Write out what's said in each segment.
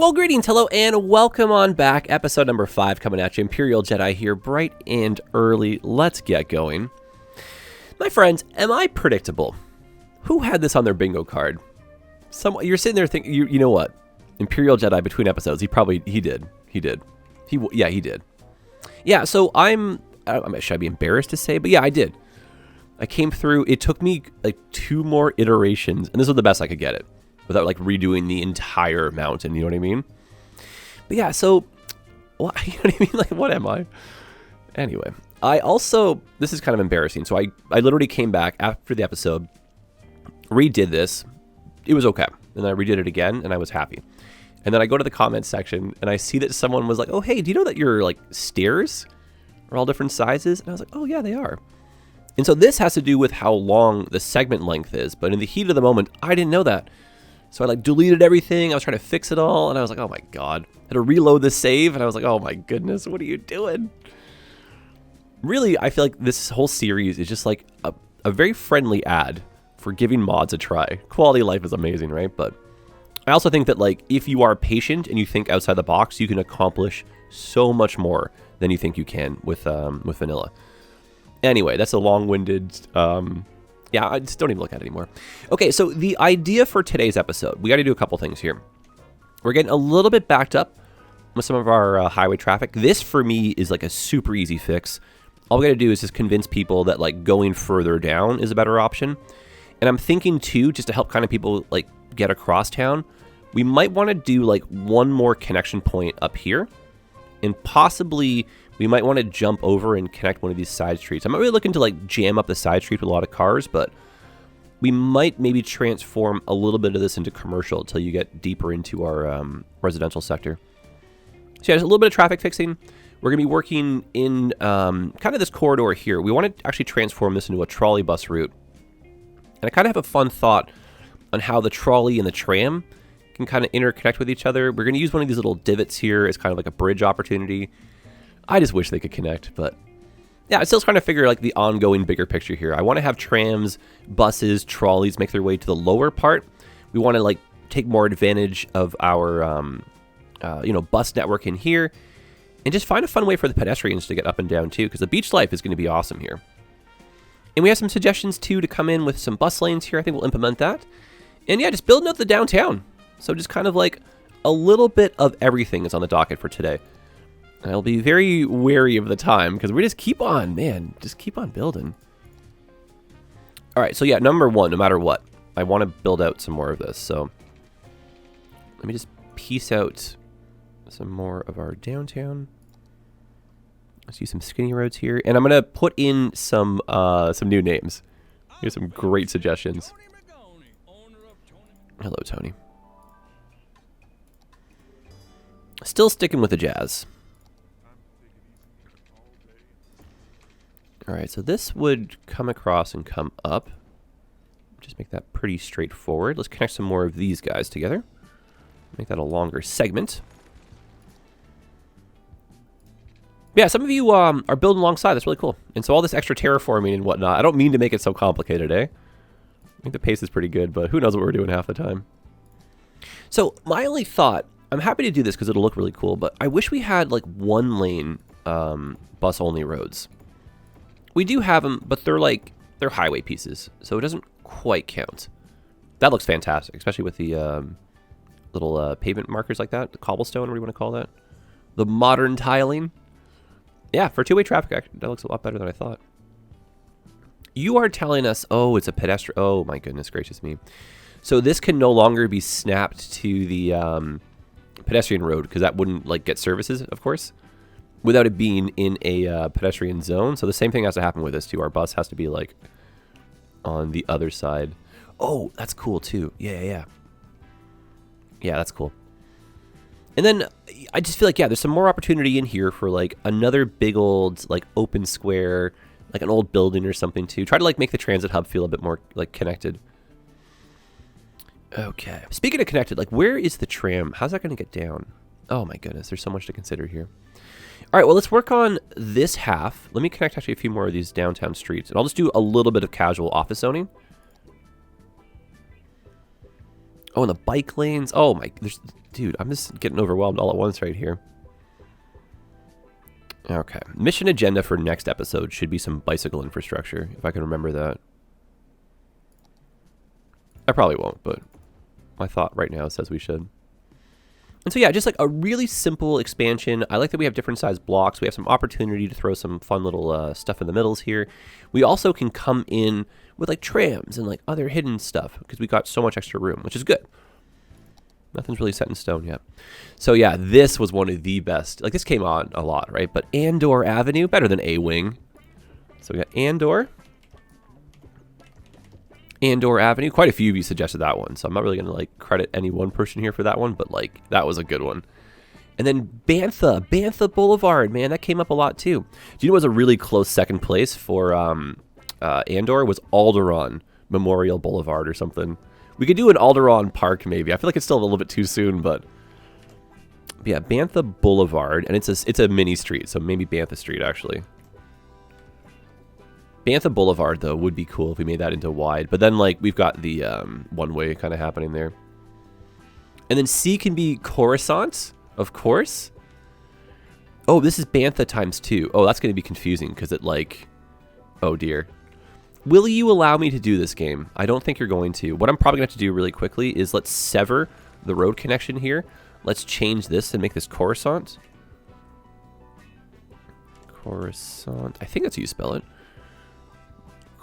Well, greetings, hello, and welcome on back. Episode number 5 coming at you. Imperial Jedi here, bright and early. Let's get going. My friends, am I predictable? Who had this on their bingo card? You're sitting there thinking, you know what? Imperial Jedi between episodes. He did. He did. Yeah, so should I be embarrassed to say? But yeah, I did. I came through. It took me like 2 more iterations, and this was the best I could get it, without like redoing the entire mountain, you know what I mean? But yeah, so, what, you know what I mean? Like, what am I? Anyway, this is kind of embarrassing. So I literally came back after the episode, redid this. It was okay. And then I redid it again, and I was happy. And then I go to the comments section, and I see that someone was like, oh, hey, do you know that your, like, stairs are all different sizes? And I was like, oh, yeah, they are. And so this has to do with how long the segment length is. But in the heat of the moment, I didn't know that. So I like deleted everything. I was trying to fix it all. And I was like, oh my God. I had to reload the save. And I was like, oh my goodness, what are you doing? Really, I feel like this whole series is just like a very friendly ad for giving mods a try. Quality of life is amazing, right? But I also think that like if you are patient and you think outside the box, you can accomplish so much more than you think you can with vanilla. Anyway, that's a long-winded... Yeah, I just don't even look at it anymore. Okay, so the idea for today's episode, we got to do a couple things here. We're getting a little bit backed up with some of our highway traffic. This, for me, is like a super easy fix. All we got to do is just convince people that like going further down is a better option. And I'm thinking, too, just to help kind of people like get across town, we might want to do like one more connection point up here. And possibly... we might want to jump over and connect one of these side streets. I'm not really looking to like jam up the side street with a lot of cars, but we might maybe transform a little bit of this into commercial until you get deeper into our residential sector. So yeah, just a little bit of traffic fixing. We're going to be working in kind of this corridor here. We want to actually transform this into a trolley bus route. And I kind of have a fun thought on how the trolley and the tram can kind of interconnect with each other. We're going to use one of these little divots here as kind of like a bridge opportunity. I just wish they could connect, but yeah, I'm still trying to figure like the ongoing bigger picture here. I want to have trams, buses, trolleys make their way to the lower part. We want to like take more advantage of our, bus network in here and just find a fun way for the pedestrians to get up and down too, because the beach life is going to be awesome here. And we have some suggestions too to come in with some bus lanes here. I think we'll implement that. And yeah, just building up the downtown. So just kind of like a little bit of everything is on the docket for today. I'll be very wary of the time because we just keep on building. All right, so yeah, number 1, no matter what, I want to build out some more of this. So let me just piece out some more of our downtown. Let's use some skinny roads here, and I'm gonna put in some new names. Here's some great suggestions. Hello, Tony. Still sticking with the jazz. All right, so this would come across and come up. Just make that pretty straightforward. Let's connect some more of these guys together. Make that a longer segment. Yeah, some of you are building alongside. That's really cool. And so all this extra terraforming and whatnot, I don't mean to make it so complicated, eh? I think the pace is pretty good, but who knows what we're doing half the time. So my only thought, I'm happy to do this because it'll look really cool, but I wish we had like 1-lane bus-only roads. We do have them, but they're highway pieces, so it doesn't quite count. That looks fantastic, especially with the little pavement markers like that, the cobblestone, what do you want to call that? The modern tiling. Yeah, for two-way traffic, that looks a lot better than I thought. You are telling us, oh, it's a pedestrian. Oh, my goodness gracious me. So this can no longer be snapped to the pedestrian road because that wouldn't like get services, of course, without it being in a pedestrian zone. So the same thing has to happen with this too. Our bus has to be like on the other side. Oh, that's cool too. Yeah, that's cool. And then I just feel like, yeah, there's some more opportunity in here for like another big old like open square, like an old building or something too. Try to like make the transit hub feel a bit more like connected. Okay. Speaking of connected, like where is the tram? How's that going to get down? Oh my goodness, there's so much to consider here. All right, well, let's work on this half. Let me connect actually a few more of these downtown streets, and I'll just do a little bit of casual office zoning. Oh, and the bike lanes. Oh my, dude, I'm just getting overwhelmed all at once right here. Okay, mission agenda for next episode should be some bicycle infrastructure, if I can remember that. I probably won't, but my thought right now says we should. And so yeah, just like a really simple expansion. I like that we have different size blocks. We have some opportunity to throw some fun little stuff in the middles here. We also can come in with like trams and like other hidden stuff because we got so much extra room, which is good. Nothing's really set in stone yet. So yeah, this was one of the best. Like this came on a lot, right? But Andor Avenue, better than A-Wing. So we got Andor Avenue. Quite a few of you suggested that one, so I'm not really going to like credit any one person here for that one, but like that was a good one. And then Bantha Boulevard, man, that came up a lot too. Do you know what was a really close second place for Andor was Alderaan Memorial Boulevard or something. We could do an Alderaan Park maybe. I feel like it's still a little bit too soon, but yeah, Bantha Boulevard, and it's a mini street, so maybe Bantha Street actually. Bantha Boulevard, though, would be cool if we made that into wide. But then, like, we've got the one-way kind of happening there. And then C can be Coruscant, of course. Oh, this is Bantha times 2. Oh, that's going to be confusing because it, like... Oh, dear. Will you allow me to do this game? I don't think you're going to. What I'm probably going to have to do really quickly is let's sever the road connection here. Let's change this and make this Coruscant. Coruscant. I think that's how you spell it.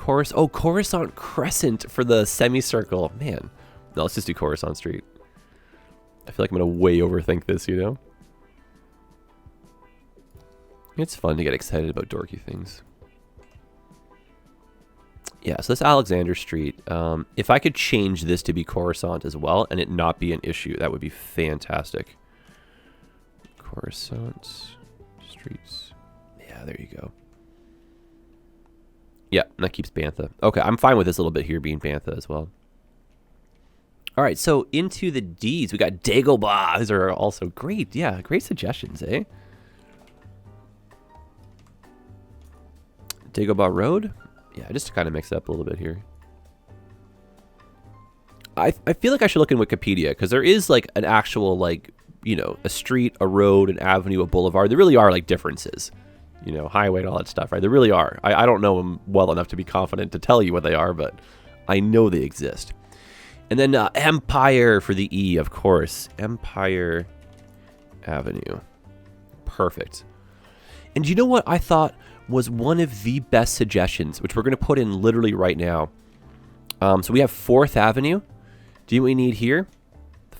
Coruscant Crescent for the semicircle. Man. No, let's just do Coruscant Street. I feel like I'm going to way overthink this, you know? It's fun to get excited about dorky things. Yeah, so this Alexander Street. If I could change this to be Coruscant as well and it not be an issue, that would be fantastic. Coruscant Streets. Yeah, there you go. Yeah, and that keeps Bantha. Okay, I'm fine with this little bit here being Bantha as well. All right, so into the D's. We got Dagobah. These are also great. Yeah, great suggestions, eh? Dagobah Road? Yeah, just to kind of mix it up a little bit here. I feel like I should look in Wikipedia because there is like an actual like, you know, a street, a road, an avenue, a boulevard. There really are like differences. You know, highway and all that stuff, right? There really are. I don't know them well enough to be confident to tell you what they are, but I know they exist. And then Empire for the E, of course. Empire Avenue. Perfect. And you know what I thought was one of the best suggestions, which we're going to put in literally right now. So we have 4th Avenue. Do you know what we need here?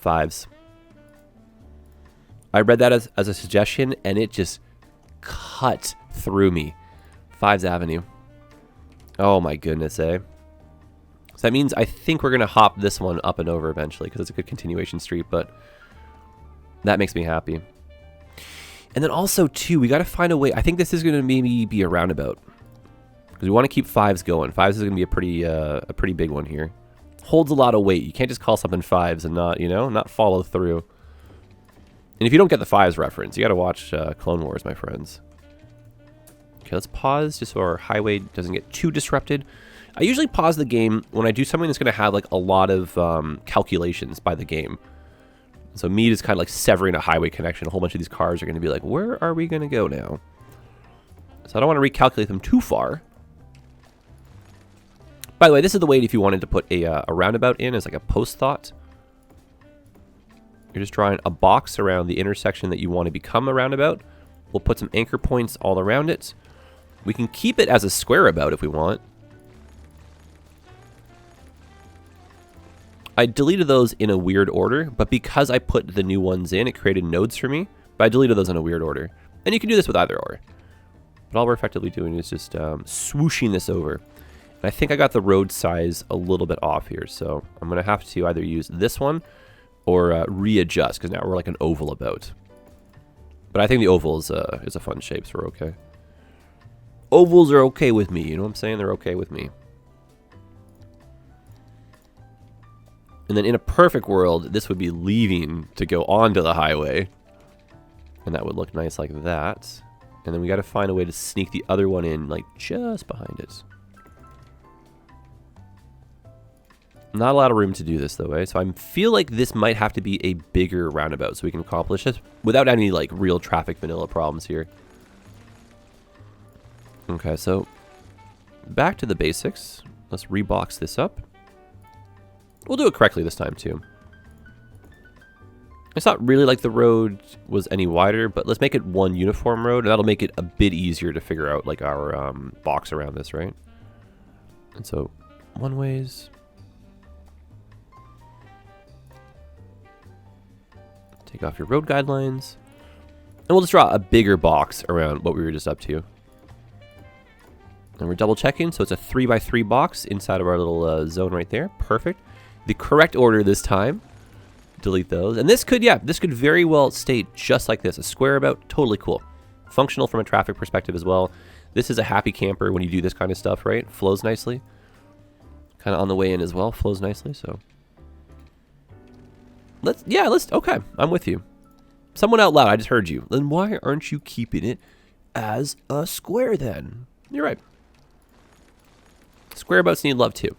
5s. I read that as a suggestion, and it just... cut through me. 5's Avenue. Oh my goodness, eh? So that means I think we're going to hop this one up and over eventually because it's a good continuation street, but that makes me happy. And then also, too, we got to find a way. I think this is going to maybe be a roundabout because we want to keep 5's going. 5's is going to be a pretty big one here. Holds a lot of weight. You can't just call something 5's and not, you know, not follow through. And if you don't get the 5's reference, you got to watch Clone Wars, my friends. Okay, let's pause just so our highway doesn't get too disrupted. I usually pause the game when I do something that's going to have like a lot of calculations by the game. So me just kind of like severing a highway connection. A whole bunch of these cars are going to be like, where are we going to go now? So I don't want to recalculate them too far. By the way, this is the way if you wanted to put a roundabout in as like a post thought. You're just drawing a box around the intersection that you want to become a roundabout. We'll put some anchor points all around it. We can keep it as a square about if we want. I deleted those in a weird order, but because I put the new ones in, it created nodes for me. But I deleted those in a weird order. And you can do this with either or. But all we're effectively doing is just swooshing this over. And I think I got the road size a little bit off here. So I'm going to have to either use this one or readjust, because now we're like an oval about. But I think the oval is a fun shape, so we're okay. Ovals are okay with me, you know what I'm saying? They're okay with me. And then in a perfect world, this would be leaving to go onto the highway. And that would look nice like that. And then we got to find a way to sneak the other one in, like just behind it. Not a lot of room to do this though, eh? So I feel like this might have to be a bigger roundabout so we can accomplish this without any like real traffic vanilla problems here. Okay, so back to the basics. Let's rebox this up. We'll do it correctly this time too. It's not really like the road was any wider, but let's make it one uniform road, and that'll make it a bit easier to figure out like our box around this, right? And so one ways. Take off your road guidelines. And we'll just draw a bigger box around what we were just up to. And we're double checking, so it's a 3x3 box inside of our little zone right there. Perfect. The correct order this time. Delete those. And this could, yeah, this could very well stay just like this. A square about, totally cool. Functional from a traffic perspective as well. This is a happy camper when you do this kind of stuff, right? Flows nicely. Kind of on the way in as well, flows nicely, so. Okay, I'm with you. Someone out loud, I just heard you. Then why aren't you keeping it as a square then? You're right. Squareabouts need love too.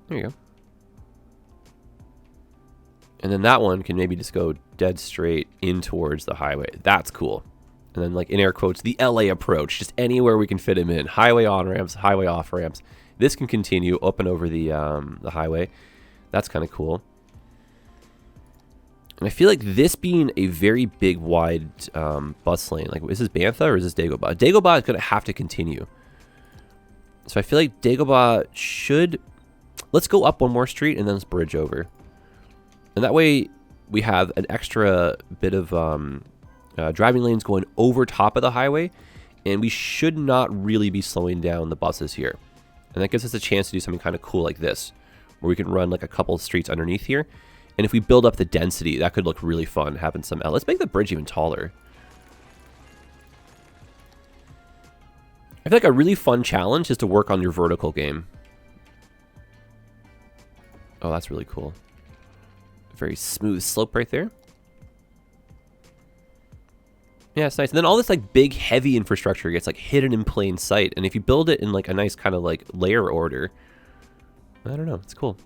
There you go. And then that one can maybe just go dead straight in towards the highway. That's cool. And then like in air quotes, the LA approach, just anywhere we can fit him in. Highway on ramps, highway off ramps. This can continue up and over the highway. That's kind of cool. And I feel like this being a very big, wide bus lane. Like, is this Bantha or is this Dagobah? Dagobah is going to have to continue. So I feel like Dagobah should... Let's go up one more street and then let's bridge over. And that way we have an extra bit of driving lanes going over top of the highway. And we should not really be slowing down the buses here. And that gives us a chance to do something kind of cool like this, where we can run like a couple of streets underneath here. And if we build up the density, that could look really fun, having some... let's make the bridge even taller. I feel like a really fun challenge is to work on your vertical game. Oh, that's really cool. Very smooth slope right there. Yeah, it's nice. And then all this like big, heavy infrastructure gets like hidden in plain sight. And if you build it in like a nice kind of like layer order, I don't know, it's cool.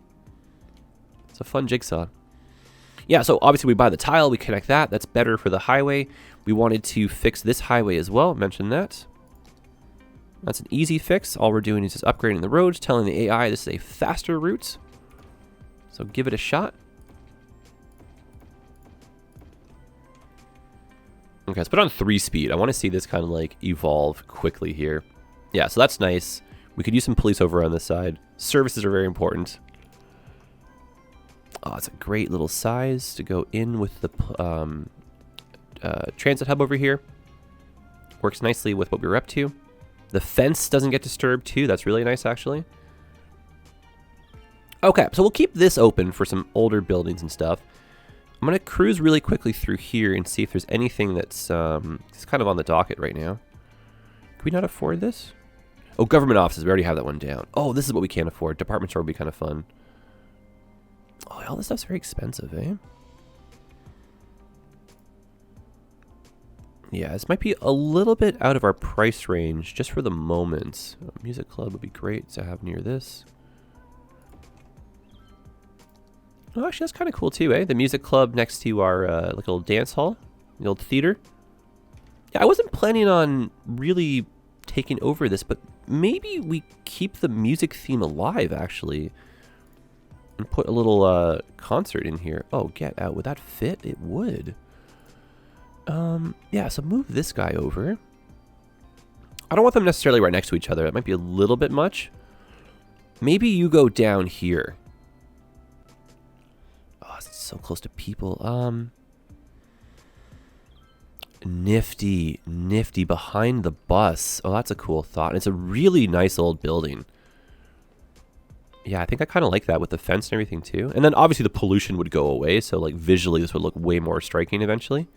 It's a fun jigsaw. Yeah, so obviously we buy the tile, we connect that. That's better for the highway. We wanted to fix this highway as well. Mentioned that. That's an easy fix. All we're doing is just upgrading the roads, telling the AI this is a faster route. So give it a shot. Okay, let's put on 3 speed. I want to see this kind of like evolve quickly here. Yeah, so that's nice. We could use some police over on this side. Services are very important. Oh, it's a great little size to go in with the transit hub over here. Works nicely with what we were up to. The fence doesn't get disturbed too. That's really nice, actually. Okay, so we'll keep this open for some older buildings and stuff. I'm going to cruise really quickly through here and see if there's anything that's kind of on the docket right now. Can we not afford this? Oh, government offices. We already have that one down. Oh, this is what we can't afford. Department store would be kind of fun. Oh, all this stuff's very expensive, eh? Yeah, this might be a little bit out of our price range just for the moment. Music club would be great to have near this. Oh, actually, that's kind of cool too, eh? The music club next to our like little dance hall, the old theater. Yeah, I wasn't planning on really taking over this, but maybe we keep the music theme alive, actually. And put a little concert in here. Oh, get out. Would that fit? It would. Yeah, so move this guy over. I don't want them necessarily right next to each other. It might be a little bit much. Maybe you go down here. Oh, it's so close to people. Nifty behind the bus. Oh, that's a cool thought. It's a really nice old building. Yeah, I think I kind of like that with the fence and everything too. And then obviously the pollution would go away, so like visually this would look way more striking eventually.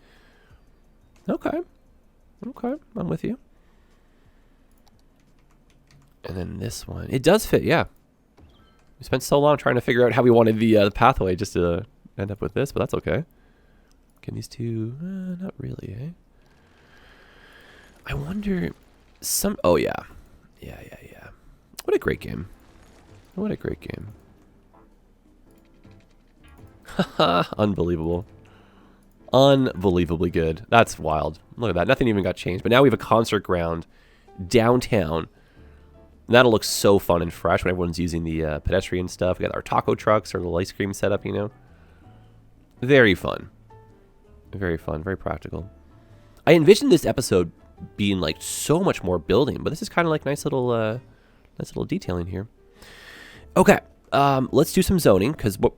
Okay, I'm with you. And then this one, it does fit, yeah. We spent so long trying to figure out how we wanted the pathway just to end up with this, but that's okay. Can these two, not really, eh? I wonder, Oh, yeah. Yeah. What a great game. What a great game. Haha, unbelievable. Unbelievably good. That's wild. Look at that. Nothing even got changed. But now we have a concert ground downtown. That'll look so fun and fresh when everyone's using the pedestrian stuff. We got our taco trucks, our little ice cream setup, you know. Very fun. Very fun. Very practical. I envisioned this episode being like so much more building, but this is kind of like nice little detailing here. Okay, let's do some zoning, because what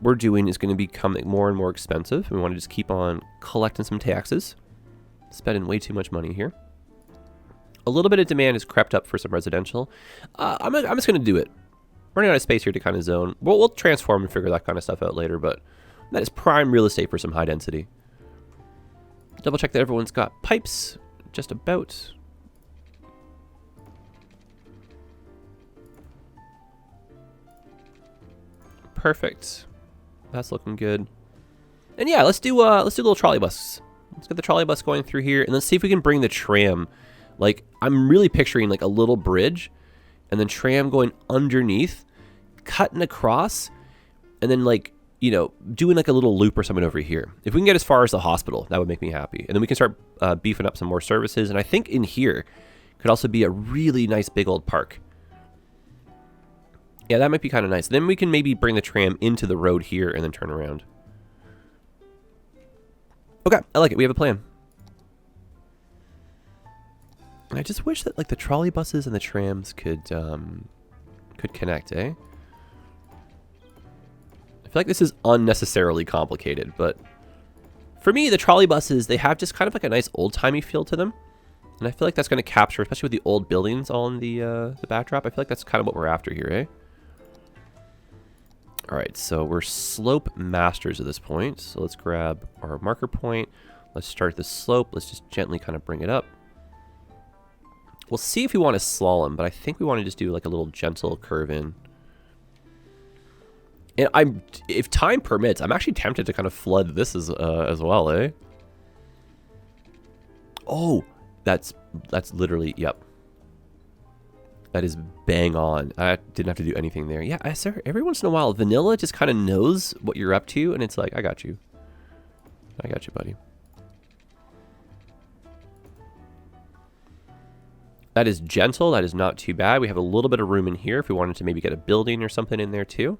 we're doing is going to become more and more expensive. We want to just keep on collecting some taxes. Spending way too much money here. A little bit of demand has crept up for some residential. I'm just going to do it. Running out of space here to kind of zone. We'll transform and figure that kind of stuff out later, but that is prime real estate for some high density. Double check that everyone's got pipes, just about. Perfect. That's looking good. And yeah, let's do a little trolley bus. Let's get the trolley bus going through here, and let's see if we can bring the tram. Like, I'm really picturing like a little bridge, and then tram going underneath, cutting across, and then like, you know, doing like a little loop or something over here. If we can get as far as the hospital, that would make me happy. And then we can start beefing up some more services. And I think in here could also be a really nice big old park. Yeah, that might be kind of nice. Then we can maybe bring the tram into the road here and then turn around. Okay, I like it. We have a plan. And I just wish that like the trolley buses and the trams could connect, eh? I feel like this is unnecessarily complicated, but for me, the trolley buses, they have just kind of like a nice old-timey feel to them. And I feel like that's going to capture, especially with the old buildings all in the backdrop, I feel like that's kind of what we're after here, eh? All right, so we're slope masters at this point. So let's grab our marker point. Let's start the slope. Let's just gently kind of bring it up. We'll see if we want to slalom, but I think we want to just do like a little gentle curve in. And if time permits, I'm actually tempted to kind of flood this as well, eh? Oh, that's literally, yep. That is bang on. I didn't have to do anything there. Yeah, sir, every once in a while, vanilla just kind of knows what you're up to, and it's like, I got you. I got you, buddy. That is gentle. That is not too bad. We have a little bit of room in here if we wanted to maybe get a building or something in there too.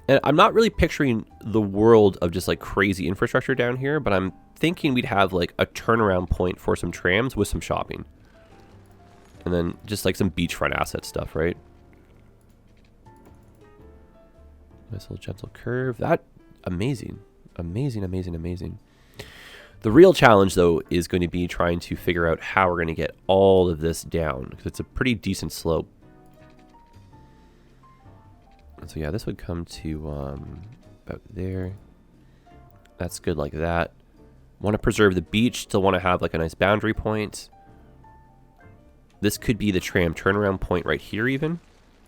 And I'm not really picturing the world of just like crazy infrastructure down here, but I'm thinking we'd have like a turnaround point for some trams with some shopping. And then just like some beachfront asset stuff, right? Nice little gentle curve. That, amazing. Amazing, amazing, amazing. The real challenge, though, is going to be trying to figure out how we're going to get all of this down, because it's a pretty decent slope. And so, yeah, this would come to about there. That's good like that. Want to preserve the beach, still want to have like a nice boundary point. This could be the tram turnaround point right here even.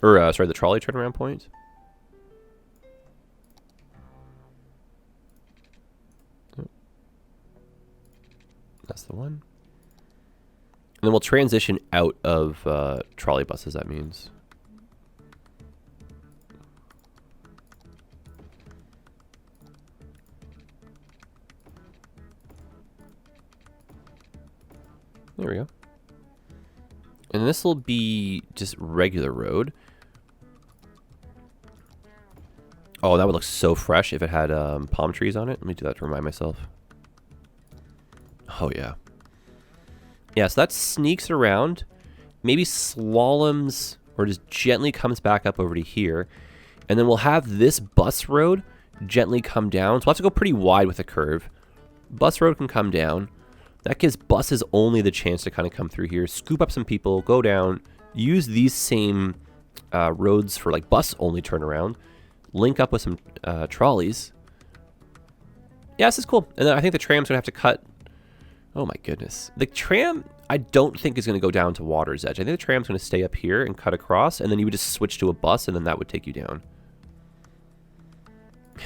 Or, sorry, the trolley turnaround point. That's the one. And then we'll transition out of trolley buses, that means. There we go. And this will be just regular road. Oh, that would look so fresh if it had palm trees on it. Let me do that to remind myself. Oh, yeah. Yeah, so that sneaks around. Maybe slaloms or just gently comes back up over to here. And then we'll have this bus road gently come down. So we'll have to go pretty wide with the curve. Bus road can come down. That gives buses only the chance to kind of come through here, scoop up some people, go down, use these same roads for like bus only turnaround, link up with some trolleys. Yeah, this is cool. And then I think the tram's going to have to cut. Oh my goodness. The tram, I don't think is going to go down to Water's Edge. I think the tram's going to stay up here and cut across, and then you would just switch to a bus, and then that would take you down.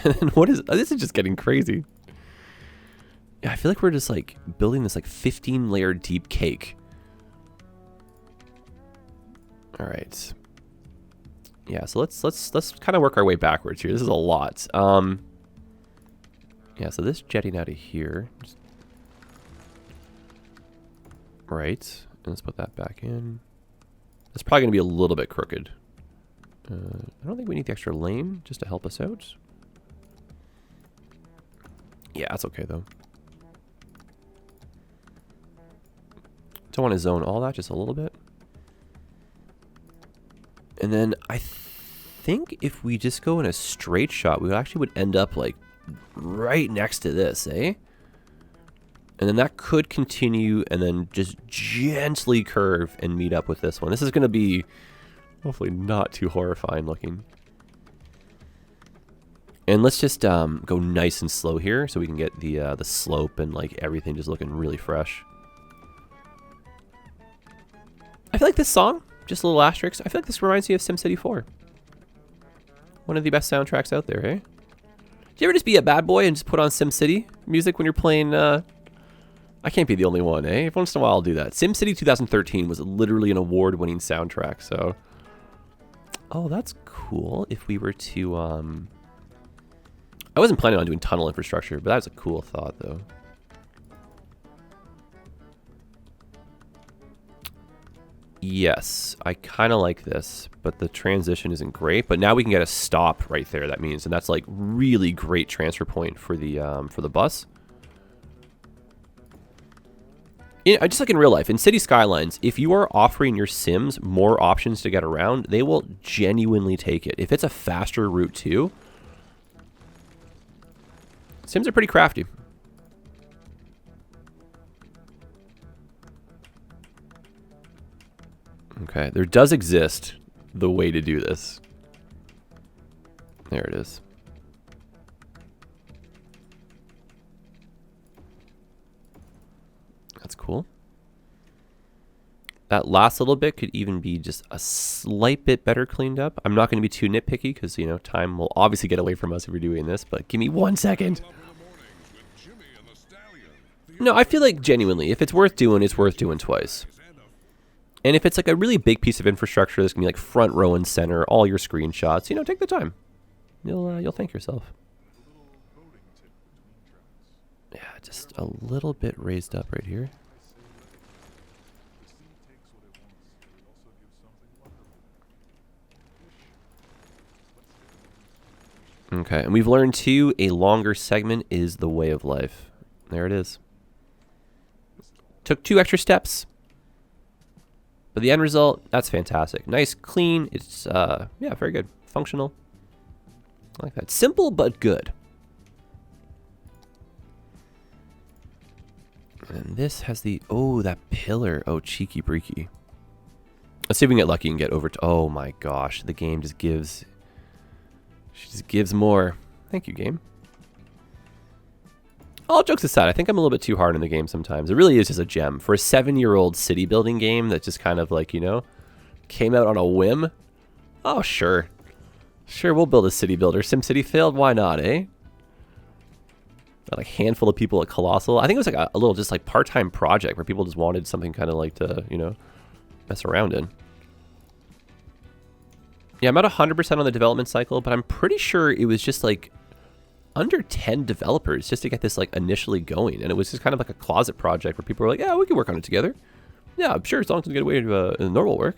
And then what is, this is just getting crazy. Yeah, I feel like we're just like building this like 15-layer deep cake All right. Yeah, so let's kind of work our way backwards here. This is a lot. Yeah, so this jetting out of here. Right. And let's put that back in. It's probably going to be a little bit crooked. I don't think we need the extra lane just to help us out. Yeah, that's okay though. Don't want to zone all that, just a little bit. And then I think if we just go in a straight shot, we actually would end up like right next to this, eh? And then that could continue and then just gently curve and meet up with this one. This is going to be hopefully not too horrifying looking. And let's just go nice and slow here so we can get the slope and like everything just looking really fresh. I feel like this song, just a little asterisk, I feel like this reminds me of SimCity 4. One of the best soundtracks out there, eh? Do you ever just be a bad boy and just put on SimCity music when you're playing... I can't be the only one, eh? Once in a while I'll do that. SimCity 2013 was literally an award-winning soundtrack, so... Oh, that's cool. If we were to... I wasn't planning on doing tunnel infrastructure, but that was a cool thought, though. Yes, I kind of like this, but the transition isn't great. But now we can get a stop right there, that means. And that's like really great transfer point for the bus. Just like in real life, in City Skylines, if you are offering your Sims more options to get around, they will genuinely take it. If it's a faster route too, Sims are pretty crafty. Okay, there does exist the way to do this. There it is. That's cool. That last little bit could even be just a slight bit better cleaned up. I'm not going to be too nitpicky because, you know, time will obviously get away from us if we're doing this, but give me 1 second. No, I feel like genuinely, if it's worth doing twice. And if it's like a really big piece of infrastructure that's going to be like front row and center, all your screenshots, you know, take the time. You'll thank yourself. Yeah, just a little bit raised up right here. Okay, and we've learned too, a longer segment is the way of life. There it is. Took 2 extra steps. But the end result, that's fantastic. Nice, clean, it's, yeah, very good. Functional. I like that. Simple, but good. And this has the, oh, that pillar. Oh, cheeky breeky. Let's see if we can get lucky and get over to, oh my gosh, the game just gives, she just gives more. Thank you, game. All jokes aside, I think I'm a little bit too hard on the game sometimes. It really is just a gem. For a 7-year-old city building game that just kind of like, you know, came out on a whim. Oh, sure. Sure, we'll build a city builder. SimCity failed, why not, eh? Got like a handful of people at Colossal. I think it was like a little just like part-time project where people just wanted something kind of like to, you know, mess around in. Yeah, I'm at 100% on the development cycle, but I'm pretty sure it was just like under 10 developers just to get this like initially going. And it was just kind of like a closet project where people were like, yeah, we can work on it together. Yeah, I'm sure as long as we get away to normal work.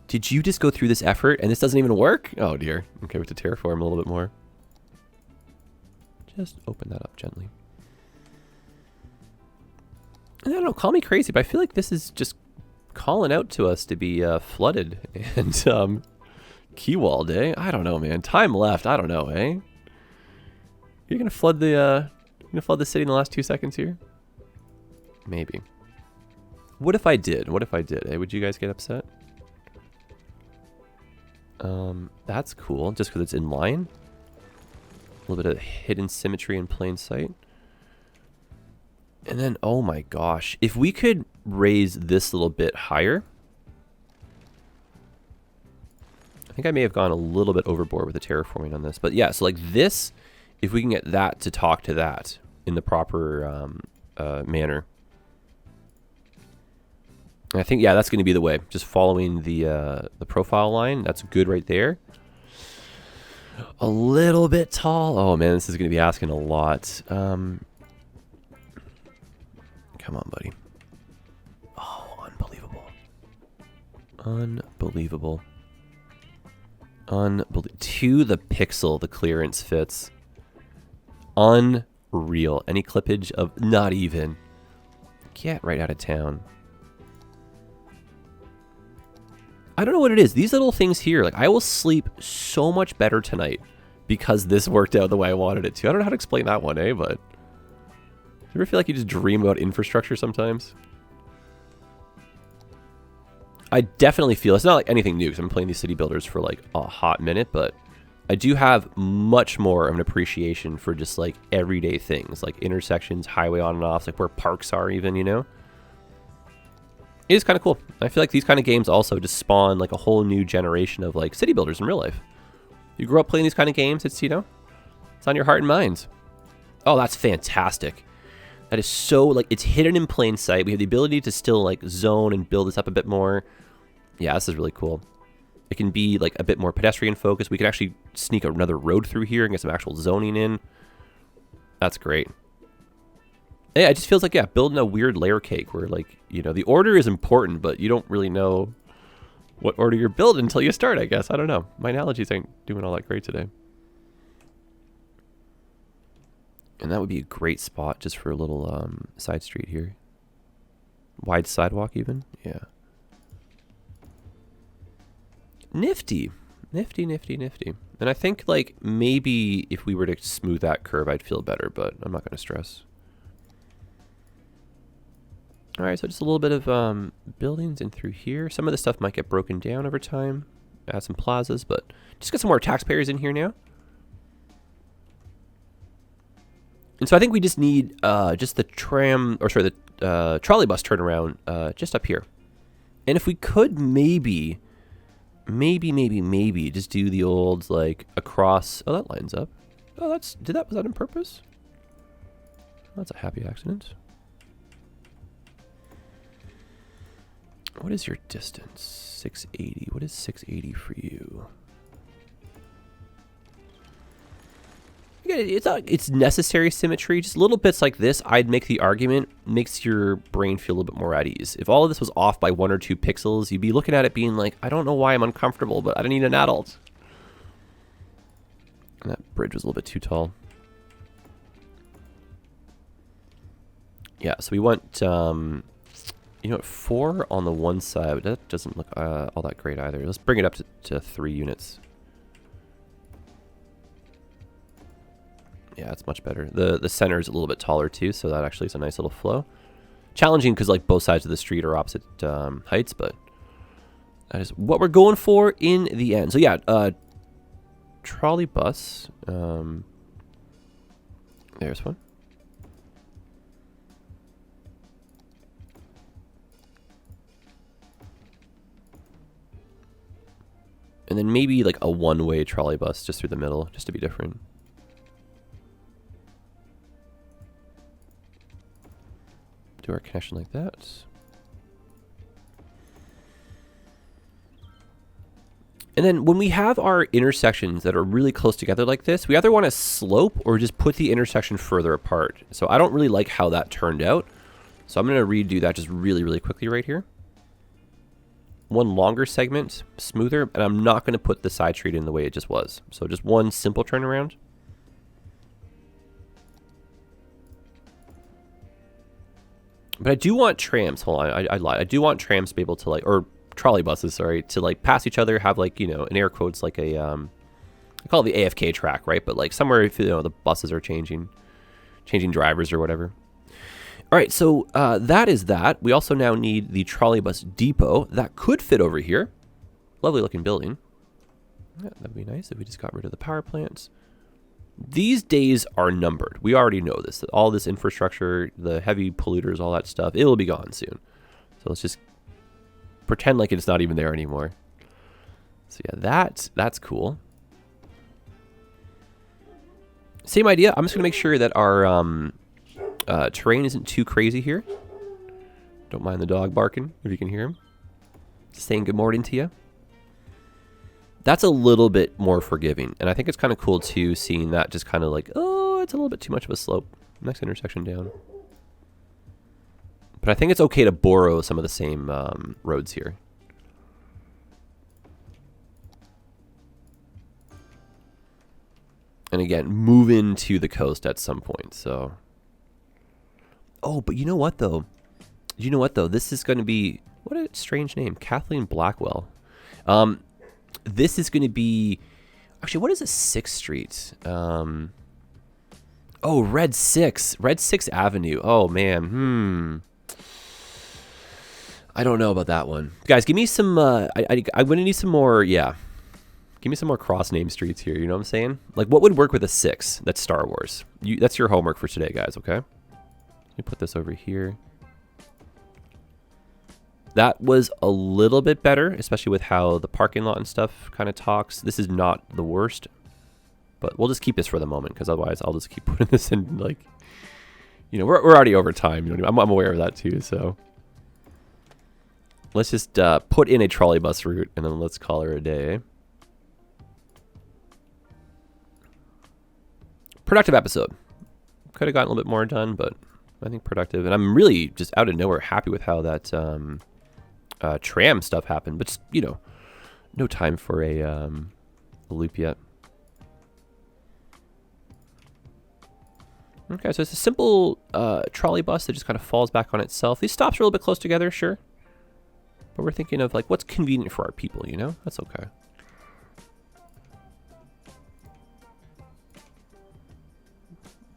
Did you just go through this effort and this doesn't even work? Oh dear. Okay, we have to terraform a little bit more. Just open that up gently. I don't know, call me crazy, but I feel like this is just calling out to us to be flooded and keywalled, eh? I don't know, man. Time left. I don't know, eh? You're gonna flood the city in the last 2 seconds here? Maybe. What if I did? What if I did? Eh? Would you guys get upset? That's cool, just because it's in line. A little bit of hidden symmetry in plain sight. And then, oh my gosh, if we could raise this little bit higher. I think I may have gone a little bit overboard with the terraforming on this. But yeah, so like this, if we can get that to talk to that in the proper manner. And I think, yeah, that's going to be the way. Just following the profile line. That's good right there. A little bit tall. Oh, man, this is going to be asking a lot. Come on, buddy. Oh, unbelievable. Unbelievable. To the pixel, the clearance fits. Unreal. Any clippage of... Not even. Get right out of town. I don't know what it is. These little things here, like, I will sleep so much better tonight because this worked out the way I wanted it to. I don't know how to explain that one, but... You ever feel like you just dream about infrastructure sometimes? I definitely feel... It's not like anything new because I've been playing these city builders for, like, a hot minute, but I do have much more of an appreciation for just, like, everyday things, like intersections, highway on and offs, like where parks are even, you know? It is kind of cool. I feel like these kind of games also just spawn like a whole new generation of like city builders in real life. You grew up playing these kind of games, it's, you know, it's on your heart and mind. Oh, that's fantastic. That is so, like, it's hidden in plain sight. We have the ability to still like zone and build this up a bit more. Yeah, this is really cool. It can be like a bit more pedestrian focused. We can actually sneak another road through here and get some actual zoning in. That's great. Yeah, it just feels like, yeah, building a weird layer cake where, like, you know, the order is important, but you don't really know what order you're building until you start, I guess. I don't know. My analogies ain't doing all that great today. And that would be a great spot just for a little side street here. Wide sidewalk even. Yeah. Nifty. Nifty, nifty, nifty. And I think, like, maybe if we were to smooth that curve, I'd feel better, but I'm not going to stress. All right, so just a little bit of buildings in through here. Some of the stuff might get broken down over time. Add some plazas, but just get some more taxpayers in here now. And so I think we just need just the tram, or sorry, the trolley bus turnaround just up here. And if we could maybe just do the old, like, across... Oh, that lines up. Oh, was that on purpose? That's a happy accident. What is your distance? 680. What is 680 for you? Again, it's necessary symmetry. Just little bits like this, I'd make the argument, makes your brain feel a little bit more at ease. If all of this was off by 1 or 2 pixels, you'd be looking at it being like, I don't know why I'm uncomfortable, but I don't need an adult. And that bridge was a little bit too tall. Yeah, so we want... you know what, 4 on the one side, but that doesn't look all that great either. Let's bring it up to 3 units. Yeah, it's much better. The center is a little bit taller too, so that actually is a nice little flow. Challenging because like both sides of the street are opposite heights, but that is what we're going for in the end. So yeah, trolley bus. There's one. And then maybe like a one-way trolley bus just through the middle, just to be different. Do our connection like that. And then when we have our intersections that are really close together like this, we either want to slope or just put the intersection further apart. So I don't really like how that turned out. So I'm going to redo that just really, really quickly right here. One longer segment, smoother, and I'm not going to put the side street in the way it just was. So just one simple turnaround. But I do want trams, hold on, I lied. I do want trams to be able to like, or trolley buses, sorry, to like pass each other, have like, you know, in air quotes, like a, I call it the AFK track, right? But like somewhere, if you know, the buses are changing drivers or whatever. All right, so that is that. We also now need the trolley bus depot. That could fit over here. Lovely looking building. Yeah, that'd be nice if we just got rid of the power plants. These days are numbered. We already know this. That all this infrastructure, the heavy polluters, all that stuff, it will be gone soon. So let's just pretend like it's not even there anymore. So yeah, that's cool. Same idea. I'm just going to make sure that our... terrain isn't too crazy here. Don't mind the dog barking, if you can hear him. Just saying good morning to you. That's a little bit more forgiving. And I think it's kind of cool, too, seeing that just kind of like, oh, it's a little bit too much of a slope. Next intersection down. But I think it's okay to borrow some of the same roads here. And again, move into the coast at some point, so. Oh, but you know what, though? You know what, though? This is going to be, what a strange name, Kathleen Blackwell. This is going to be, actually, what is a 6th Street? Oh, Red 6 Avenue. Oh, man, I don't know about that one. Guys, give me some, I'm going to need some more, yeah. Give me some more cross-name streets here, you know what I'm saying? Like, what would work with a 6 that's Star Wars? That's your homework for today, guys, okay? Let me put this over here. That was a little bit better, especially with how the parking lot and stuff kind of talks. This is not the worst, but we'll just keep this for the moment, because otherwise I'll just keep putting this in, like, you know, we're already over time. You know, I'm aware of that, too, so. Let's just put in a trolley bus route, and then let's call her a day. Productive episode. Could have gotten a little bit more done, but I think productive. And I'm really just out of nowhere happy with how that tram stuff happened. But just, you know, no time for a loop yet. Okay, so it's a simple trolley bus that just kind of falls back on itself. These stops are a little bit close together, sure. But we're thinking of, like, what's convenient for our people, you know? That's okay.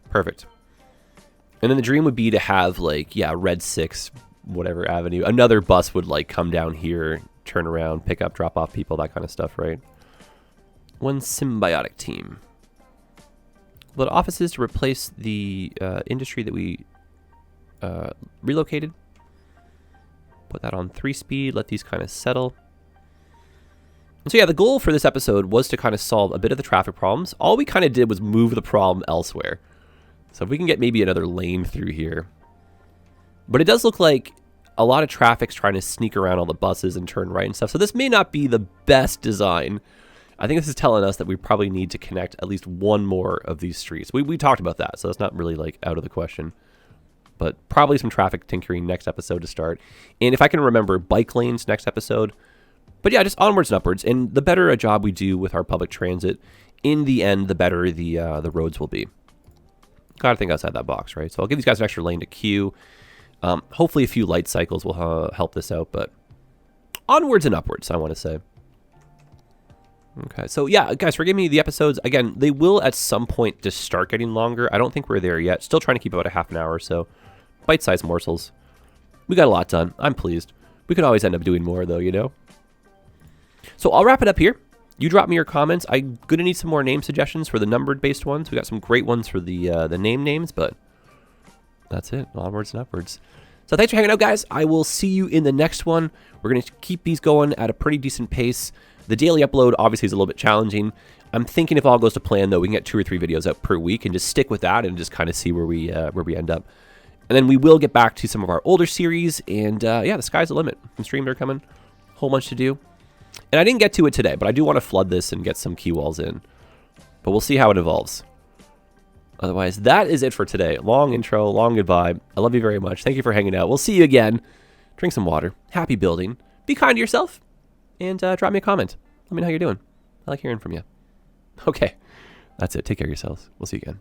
Perfect. And then the dream would be to have, like, yeah, Red 6, whatever avenue. Another bus would, like, come down here, turn around, pick up, drop off people, that kind of stuff, right? One symbiotic team. Well, offices to replace the industry that we relocated. Put that on 3-speed, let these kind of settle. And so yeah, the goal for this episode was to kind of solve a bit of the traffic problems. All we kind of did was move the problem elsewhere. So if we can get maybe another lane through here. But it does look like a lot of traffic's trying to sneak around all the buses and turn right and stuff. So this may not be the best design. I think this is telling us that we probably need to connect at least one more of these streets. We talked about that, so that's not really like out of the question. But probably some traffic tinkering next episode to start. And if I can remember, bike lanes next episode. But yeah, just onwards and upwards. And the better a job we do with our public transit, in the end, the better the roads will be. Gotta think outside that box, right? So I'll give these guys an extra lane to queue. Hopefully a few light cycles will help this out, but onwards and upwards, I want to say. Okay, so yeah, guys, forgive me, the episodes, again, they will at some point just start getting longer. I don't think we're there yet. Still trying to keep about a half an hour or so. Bite-sized morsels. We got a lot done. I'm pleased. We could always end up doing more, though, you know? So I'll wrap it up here. You drop me your comments. I'm going to need some more name suggestions for the numbered-based ones. We got some great ones for the name names, but that's it. Onwards and upwards. So thanks for hanging out, guys. I will see you in the next one. We're going to keep these going at a pretty decent pace. The daily upload obviously is a little bit challenging. I'm thinking if all goes to plan, though, we can get 2 or 3 videos out per week and just stick with that and just kind of see where we end up. And then we will get back to some of our older series. And yeah, the sky's the limit. Some streams are coming. Whole bunch to do. And I didn't get to it today, but I do want to flood this and get some key walls in. But we'll see how it evolves. Otherwise, that is it for today. Long intro, long goodbye. I love you very much. Thank you for hanging out. We'll see you again. Drink some water. Happy building. Be kind to yourself. And drop me a comment. Let me know how you're doing. I like hearing from you. Okay. That's it. Take care of yourselves. We'll see you again.